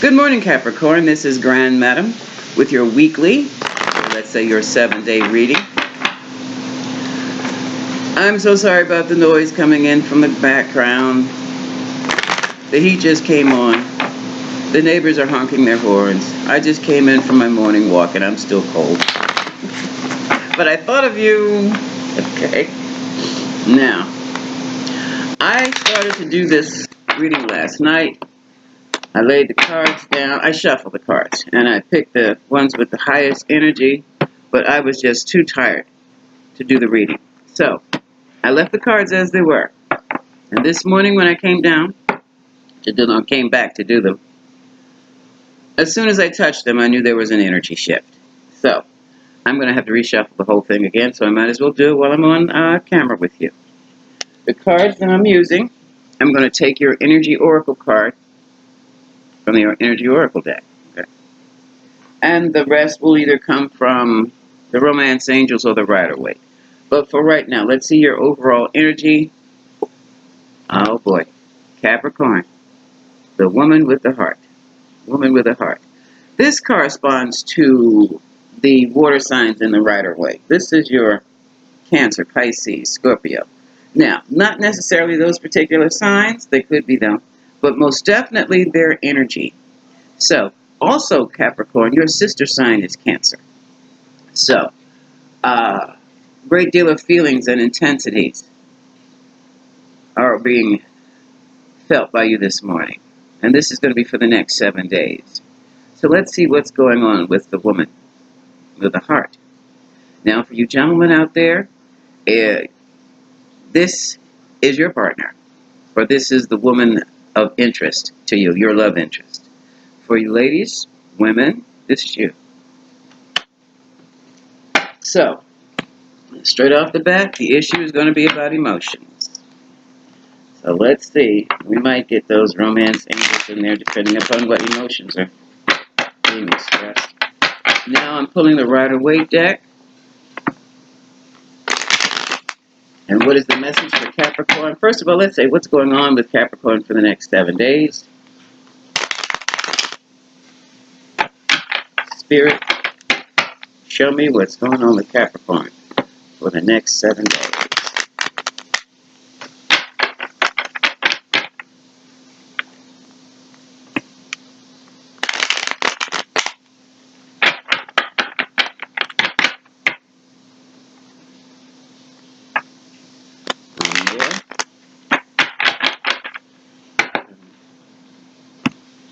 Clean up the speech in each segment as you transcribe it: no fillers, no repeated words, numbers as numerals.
Good morning, Capricorn. This is Grand Madam with your weekly, or let's say your 7-day reading. I'm so sorry about the noise coming in from the background. The heat just came on. The neighbors are honking their horns. I just came in from my morning walk and I'm still cold. But I thought of you. Okay. Now, I started to do this reading last night. I laid the cards down. I shuffled the cards, and I picked the ones with the highest energy, but I was just too tired to do the reading. So, I left the cards as they were. And this morning when I came back to do them, as soon as I touched them, I knew there was an energy shift. So, I'm going to have to reshuffle the whole thing again, so I might as well do it while I'm on camera with you. The cards that I'm using, I'm going to take your Energy Oracle card from the Energy Oracle deck. Okay. And the rest will either come from the Romance Angels or the Rider-Waite. But for right now, let's see your overall energy. Oh boy. Capricorn. The woman with the heart. Woman with a heart. This corresponds to the water signs in the Rider-Waite. This is your Cancer, Pisces, Scorpio. Now, not necessarily those particular signs. They could be them. But most definitely their energy. So, also Capricorn, your sister sign is Cancer. So, great deal of feelings and intensities are being felt by you this morning. And this is going to be for the next 7 days. So let's see what's going on with the woman with the heart. Now, for you gentlemen out there, this is your partner. Or this is the woman of interest to you, your love interest. For you ladies, women, this is you. So, straight off the bat, the issue is going to be about emotions. So let's see. We might get those romance angels in there depending upon what emotions are being expressed. Now I'm pulling the Rider-Waite deck. And what is the message for Capricorn? First of all, let's say what's going on with Capricorn for the next 7 days. Spirit, show me what's going on with Capricorn for the next 7 days.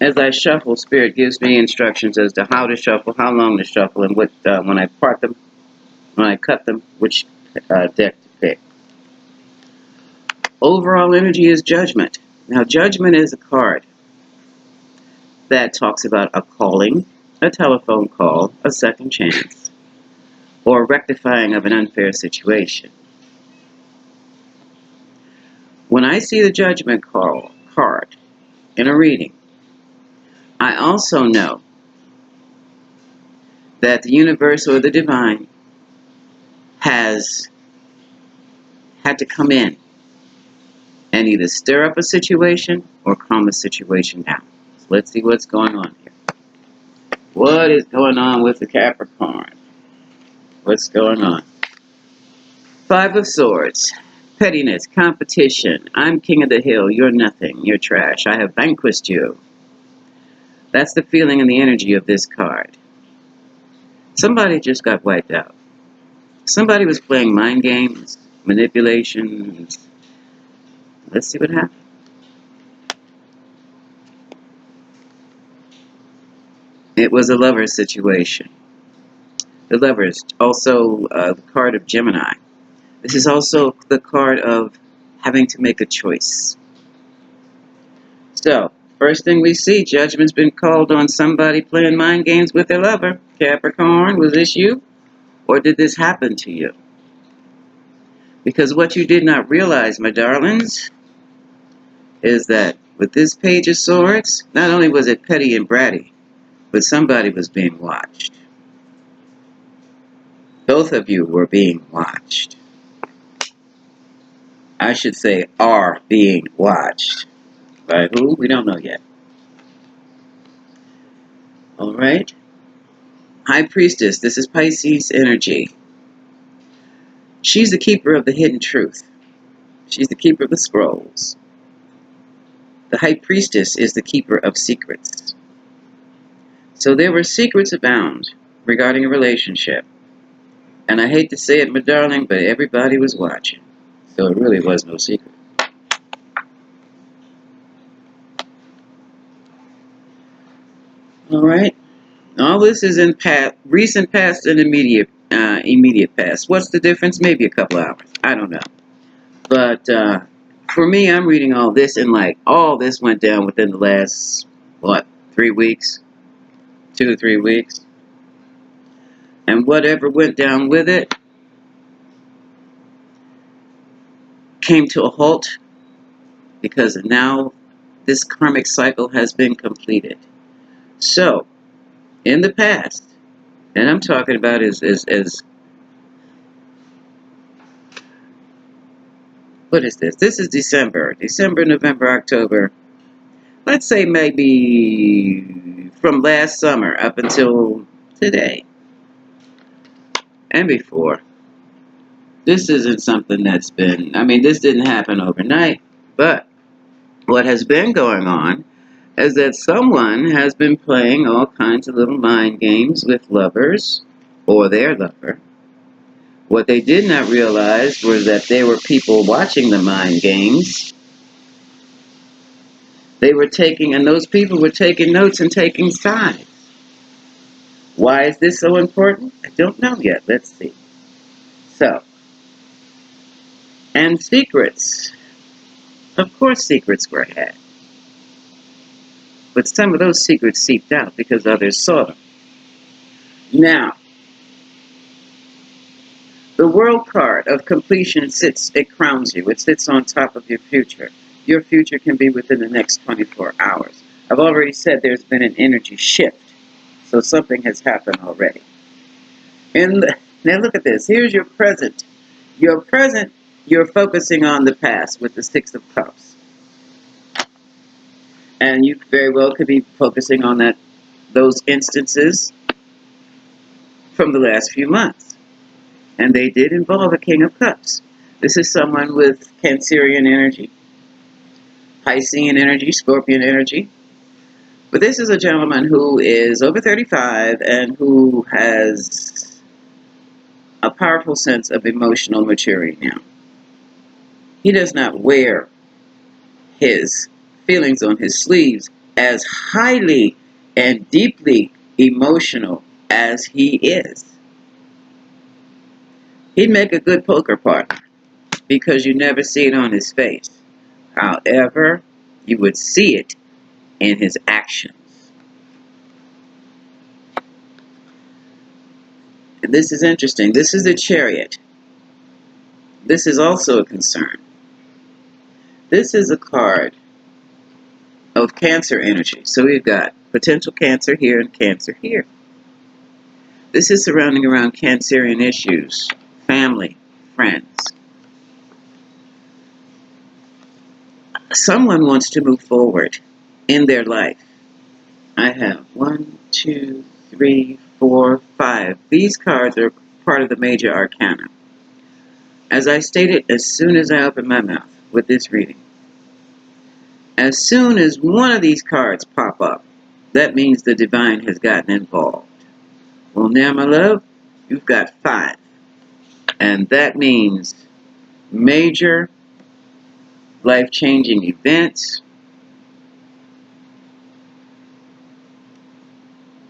As I shuffle, Spirit gives me instructions as to how to shuffle, how long to shuffle, and what when I cut them, which deck to pick. Overall energy is Judgment. Now, Judgment is a card that talks about a calling, a telephone call, a second chance, or rectifying of an unfair situation. When I see the Judgment card in a reading, I also know that the universe or the divine has had to come in and either stir up a situation or calm a situation down. So let's see what's going on here. What is going on with the Capricorn? What's going on? 5 of Swords. Pettiness, competition. I'm king of the hill. You're nothing. You're trash. I have vanquished you. That's the feeling and the energy of this card. Somebody just got wiped out. Somebody was playing mind games, manipulations. Let's see what happens. It was a lover's situation. The Lovers, also the card of Gemini. This is also the card of having to make a choice. So, first thing we see, Judgment's been called on somebody playing mind games with their lover. Capricorn, was this you? Or did this happen to you? Because what you did not realize, my darlings, is that with this Page of Swords, not only was it petty and bratty, but somebody was being watched. Both of you were being watched. I should say are being watched. By who? We don't know yet. All right. High Priestess, this is Pisces energy. She's the keeper of the hidden truth. She's the keeper of the scrolls. The High Priestess is the keeper of secrets. So there were secrets abound regarding a relationship. And I hate to say it, my darling, but everybody was watching. So it really was no secret. All right. All this is in recent past and immediate past. What's the difference? Maybe a couple hours. I don't know. But for me, I'm reading all this and like all this went down within the last, what, 3 weeks? 2 or 3 weeks. And whatever went down with it came to a halt because now this karmic cycle has been completed. So, in the past, and I'm talking about as what is this? This is December, November, October. Let's say maybe from last summer up until today and before. This isn't something that's been, I mean, this didn't happen overnight, but what has been going on is that someone has been playing all kinds of little mind games with lovers or their lover. What they did not realize was that there were people watching the mind games. They were taking, and those people were taking notes and taking sides. Why is this so important? I don't know yet. Let's see. So, and secrets. Of course secrets were had. But some of those secrets seeped out because others saw them. Now, the world card of completion sits, it crowns you. It sits on top of your future. Your future can be within the next 24 hours. I've already said there's been an energy shift. So something has happened already. Now look at this. Here's your present. Your present, you're focusing on the past with the Six of Cups. And you very well could be focusing on those instances from the last few months. And they did involve a King of Cups. This is someone with Cancerian energy, Piscean energy, Scorpion energy. But this is a gentleman who is over 35 and who has a powerful sense of emotional maturity now. He does not wear his feelings on his sleeves as highly and deeply emotional as he is. He'd make a good poker partner because you never see it on his face. However, you would see it in his actions. And this is interesting. This is the Chariot. This is also a concern. This is a card of Cancer energy. So we've got potential Cancer here and Cancer here. This is surrounding around Cancerian issues, family, friends. Someone wants to move forward in their life. I have 1, 2, 3, 4, 5. These cards are part of the major arcana. As I stated, as soon as I open my mouth with this reading, as soon as one of these cards pop up, that means the divine has gotten involved. Well, now, my love, you've got 5. And that means major life-changing events.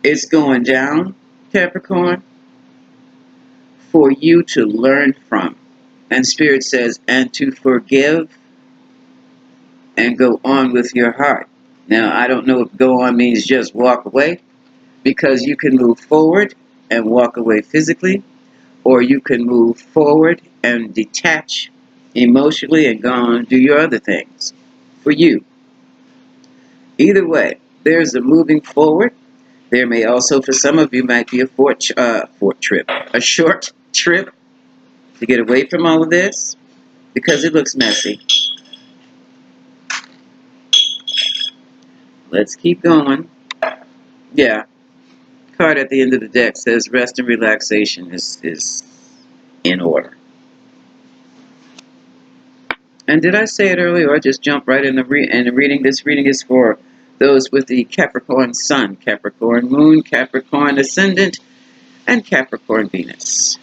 It's going down, Capricorn, for you to learn from. And Spirit says, and to forgive and go on with your heart. Now, I don't know if go on means just walk away, because you can move forward and walk away physically, or you can move forward and detach emotionally and go on and do your other things for you. Either way, there's a moving forward. There may also, for some of you, might be a a short trip to get away from all of this because it looks messy. Let's keep going. Yeah. card at the end of the deck says rest and relaxation is in order. And did I say it earlier, or I just jumped right in the reading? This reading is for those with the Capricorn Sun, Capricorn Moon, Capricorn Ascendant, and Capricorn Venus.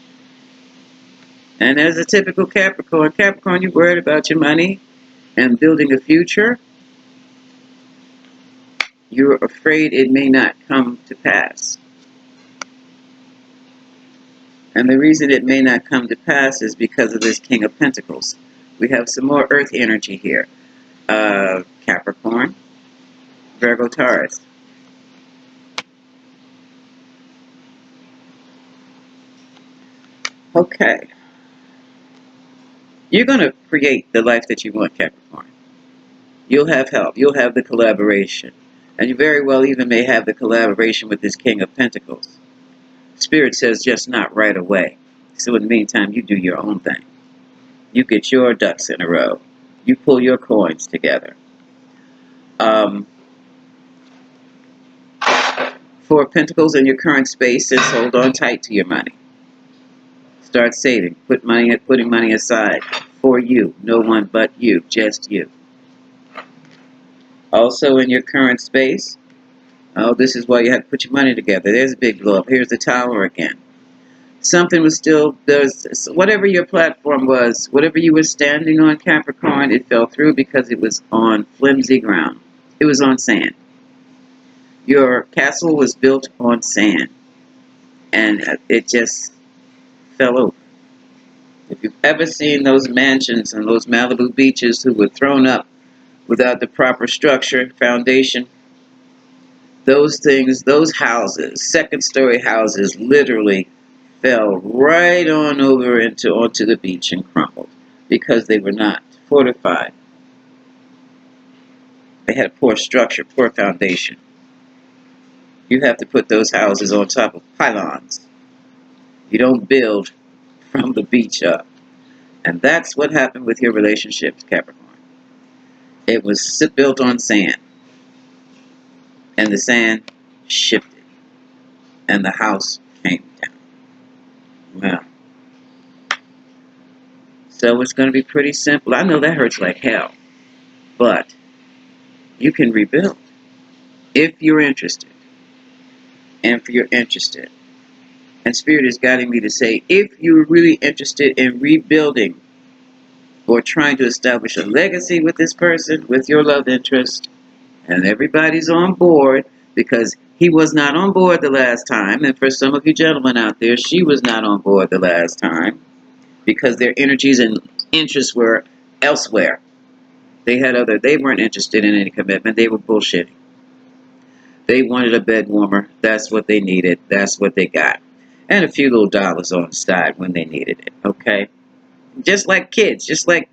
And as a typical Capricorn, you're worried about your money and building a future. You're afraid it may not come to pass. And the reason it may not come to pass is because of this King of Pentacles. We have some more earth energy here. Capricorn, Virgo, Taurus. Okay. You're going to create the life that you want, Capricorn. You'll have help. You'll have the collaboration. And you very well even may have the collaboration with this King of Pentacles. Spirit says just not right away. So in the meantime, you do your own thing. You get your ducks in a row. You pull your coins together. Four of Pentacles in your current space says hold on tight to your money. Start saving. Putting money aside for you. No one but you. Just you. Also in your current space, oh, this is why you have to put your money together. There's a big blow up. Here's the Tower again. Something was still, whatever your platform was, whatever you were standing on, Capricorn, it fell through because it was on flimsy ground. It was on sand. Your castle was built on sand. And it just fell over. If you've ever seen those mansions and those Malibu beaches who were thrown up without the proper structure, foundation, those things, those houses, second-story houses, literally fell right on over onto the beach and crumbled because they were not fortified. They had poor structure, poor foundation. You have to put those houses on top of pylons. You don't build from the beach up. And that's what happened with your relationships, Capricorn. It was built on sand. And the sand shifted. And the house came down. Well, so it's going to be pretty simple. I know that hurts like hell. But you can rebuild. If you're interested. And if you're interested. And Spirit is guiding me to say, if you're really interested in rebuilding or trying to establish a legacy with this person, with your love interest, and everybody's on board, because he was not on board the last time, and for some of you gentlemen out there, she was not on board the last time, because their energies and interests were elsewhere. They weren't interested in any commitment. They were bullshitting. They wanted a bed warmer. That's what they needed. That's what they got. And a few little dollars on the side when they needed it, okay? Just like kids, just like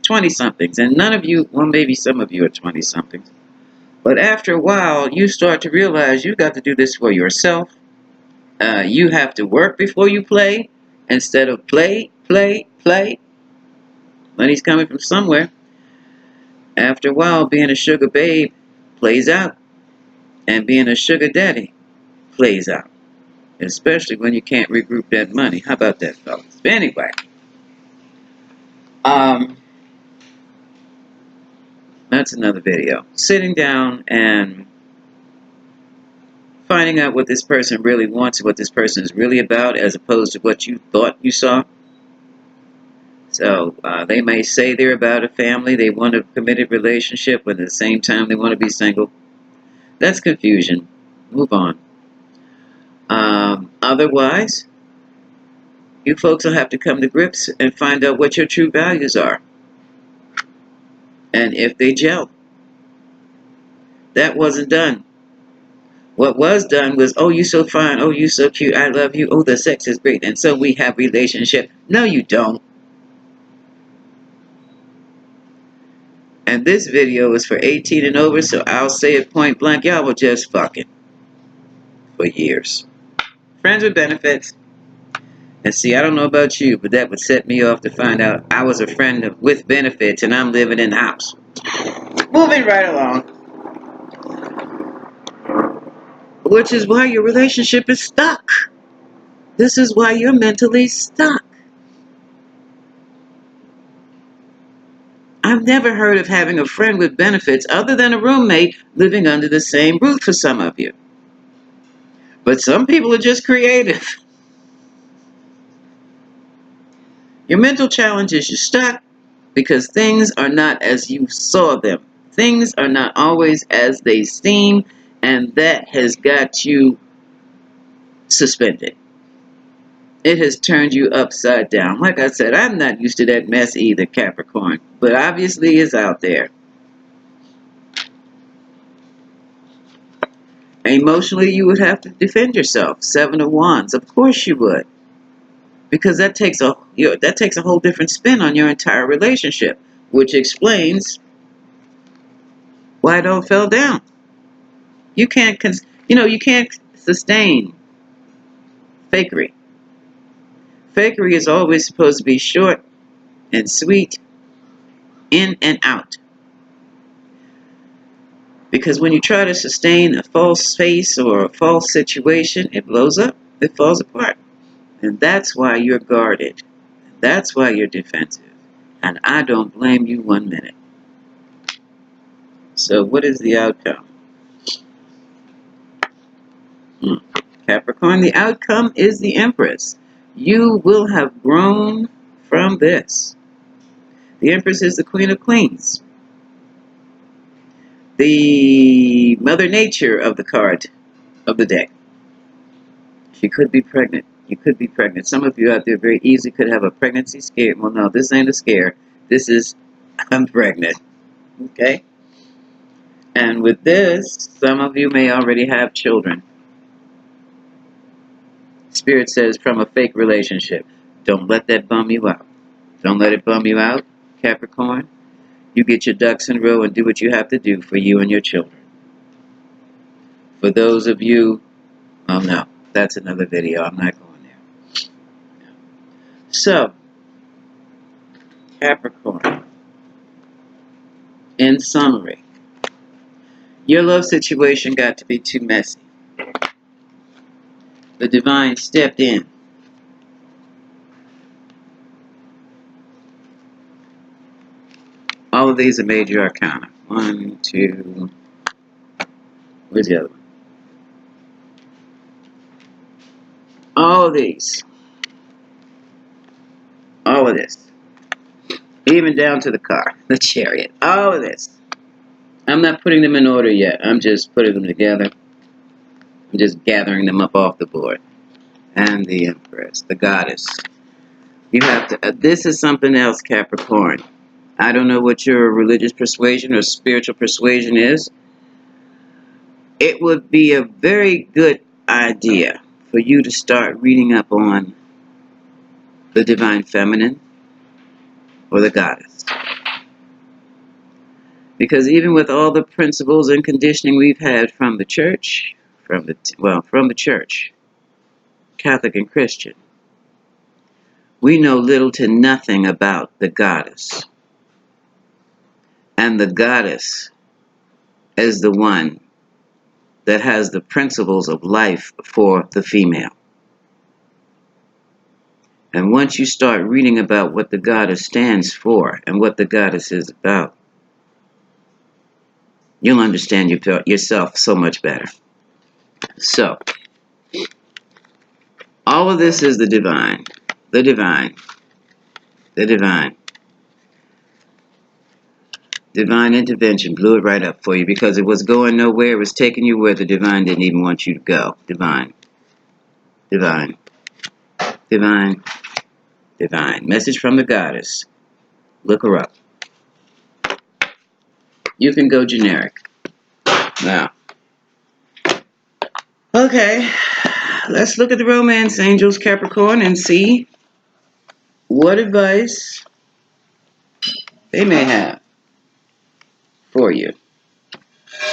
20-somethings. And none of you, well, maybe some of you are 20-somethings. But after a while, you start to realize you got to do this for yourself. You have to work before you play, instead of play. Money's coming from somewhere. After a while, being a sugar babe plays out. And being a sugar daddy plays out. Especially when you can't regroup that money. How about that, fellas? But anyway. That's another video. Sitting down and finding out what this person really wants, what this person is really about, as opposed to what you thought you saw. So they may say they're about a family, they want a committed relationship, but at the same time they want to be single. That's confusion. Move on. Otherwise, you folks will have to come to grips and find out what your true values are. And if they gel. That wasn't done. What was done was, oh, you're so fine. Oh, you're so cute. I love you. Oh, the sex is great. And so we have relationship. No, you don't. And this video is for 18 and over, so I'll say it point blank. Y'all were just fucking for years. Friends with benefits. And see, I don't know about you, but that would set me off to find out I was a friend with benefits and I'm living in the house. Moving right along. which is why your relationship is stuck. This is why you're mentally stuck. I've never heard of having a friend with benefits other than a roommate living under the same roof for some of you. But some people are just creative. Your mental challenge is you're stuck because things are not as you saw them. Things are not always as they seem, and that has got you suspended. It has turned you upside down. Like I said, I'm not used to that mess either, Capricorn, but obviously it's out there. Emotionally, you would have to defend yourself. Seven of Wands, of course you would, because that takes a whole different spin on your entire relationship, which explains why it all fell down. You can't, you can't sustain fakery. Fakery is always supposed to be short and sweet, in and out. Because when you try to sustain a false face or a false situation, it blows up. It falls apart. And that's why you're guarded. That's why you're defensive. And I don't blame you 1 minute. So what is the outcome? Capricorn, the outcome is the Empress. You will have grown from this. The Empress is the Queen of Queens. The Mother Nature of the card of the deck. She could be pregnant. You could be pregnant. Some of you out there very easily could have a pregnancy scare. Well, no, this ain't a scare. This is, I'm pregnant. Okay? And with this, some of you may already have children. Spirit says from a fake relationship. Don't let that bum you out. Don't let it bum you out, Capricorn. You get your ducks in a row and do what you have to do for you and your children. For those of you, oh no, that's another video. I'm not going there. So, Capricorn, in summary, your love situation got to be too messy. The divine stepped in. All of these are major arcana. 1, 2, where's the other one? All of these. All of this. Even down to the car, the chariot. All of this. I'm not putting them in order yet. I'm just putting them together. I'm just gathering them up off the board. And the Empress, the goddess. You have to, this is something else, Capricorn. I don't know what your religious persuasion or spiritual persuasion is. It would be a very good idea for you to start reading up on the divine feminine or the goddess. Because even with all the principles and conditioning we've had from the church, from the church, Catholic and Christian, we know little to nothing about the goddess. And the goddess is the one that has the principles of life for the female. And once you start reading about what the goddess stands for and what the goddess is about, you'll understand yourself so much better. So, all of this is the divine, the divine, the divine. Divine intervention blew it right up for you because it was going nowhere. It was taking you where the divine didn't even want you to go. Divine, divine, divine, divine. Message from the goddess. Look her up. You can go generic. Now, okay, let's look at the romance angels, Capricorn, and see what advice they may have for you.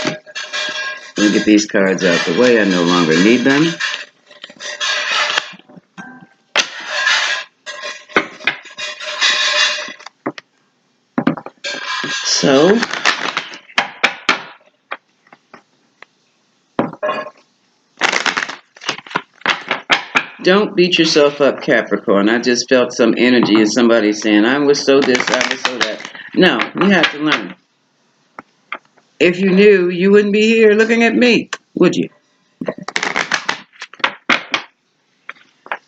Let me get these cards out the way. I no longer need them. So, Don't beat yourself up, Capricorn. I just felt some energy of somebody saying, I was so this, I was so that. No, you have to learn. If you knew, you wouldn't be here looking at me, would you?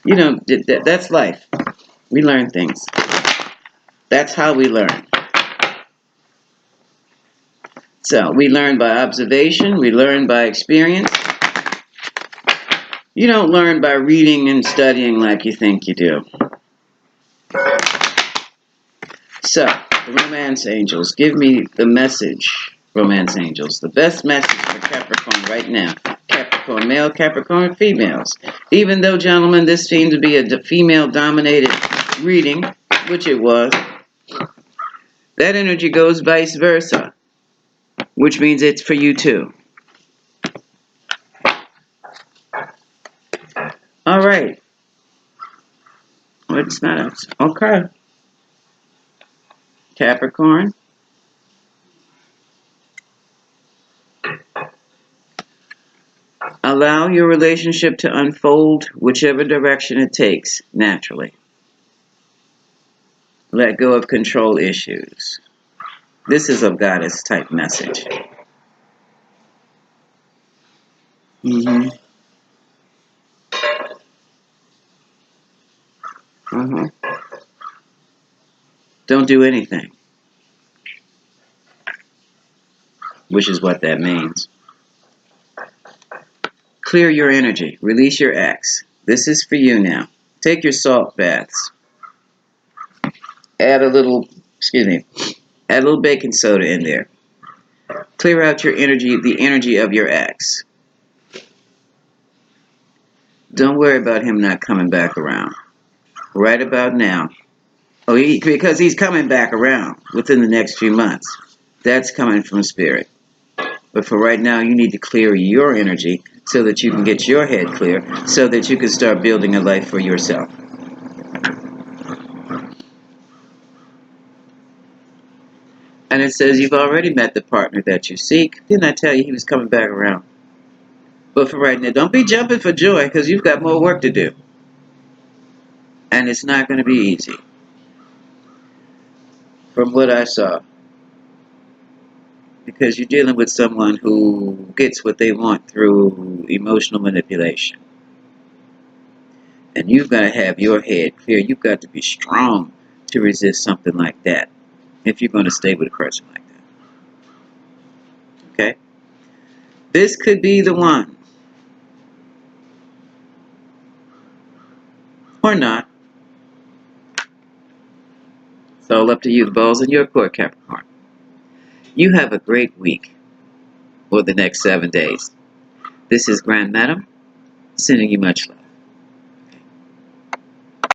You know, that's life. We learn things. That's how we learn. So we learn by observation. We learn by experience. You don't learn by reading and studying like you think you do. So, the romance angels, give me the message, romance angels. The best message for Capricorn right now. Capricorn male, Capricorn females. Even though, gentlemen, this seemed to be a female-dominated reading, which it was, that energy goes vice versa, which means it's for you too. All right. What's that? Okay. Capricorn. Allow your relationship to unfold whichever direction it takes, naturally. Let go of control issues. This is a goddess type message. Mm-hmm. Uh-huh. Don't do anything, which is what that means. Clear your energy. Release your ex. This is for you now. Take your salt baths. Add a little, add a little baking soda in there. Clear out your energy, the energy of your ex. Don't worry about him not coming back around. Right about now. Oh, because he's coming back around within the next few months. That's coming from spirit. But for right now, you need to clear your energy so that you can get your head clear, so that you can start building a life for yourself. And it says you've already met the partner that you seek. Didn't I tell you he was coming back around? But for right now, don't be jumping for joy, because you've got more work to do. And it's not going to be easy. From what I saw. Because you're dealing with someone who gets what they want through emotional manipulation. And you've got to have your head clear. You've got to be strong to resist something like that if you're going to stay with a person like that. Okay? This could be the one. Or not. It's all up to you. The ball's in your court, Capricorn. You have a great week or the next 7 days. This is Grand Madam, sending you much love.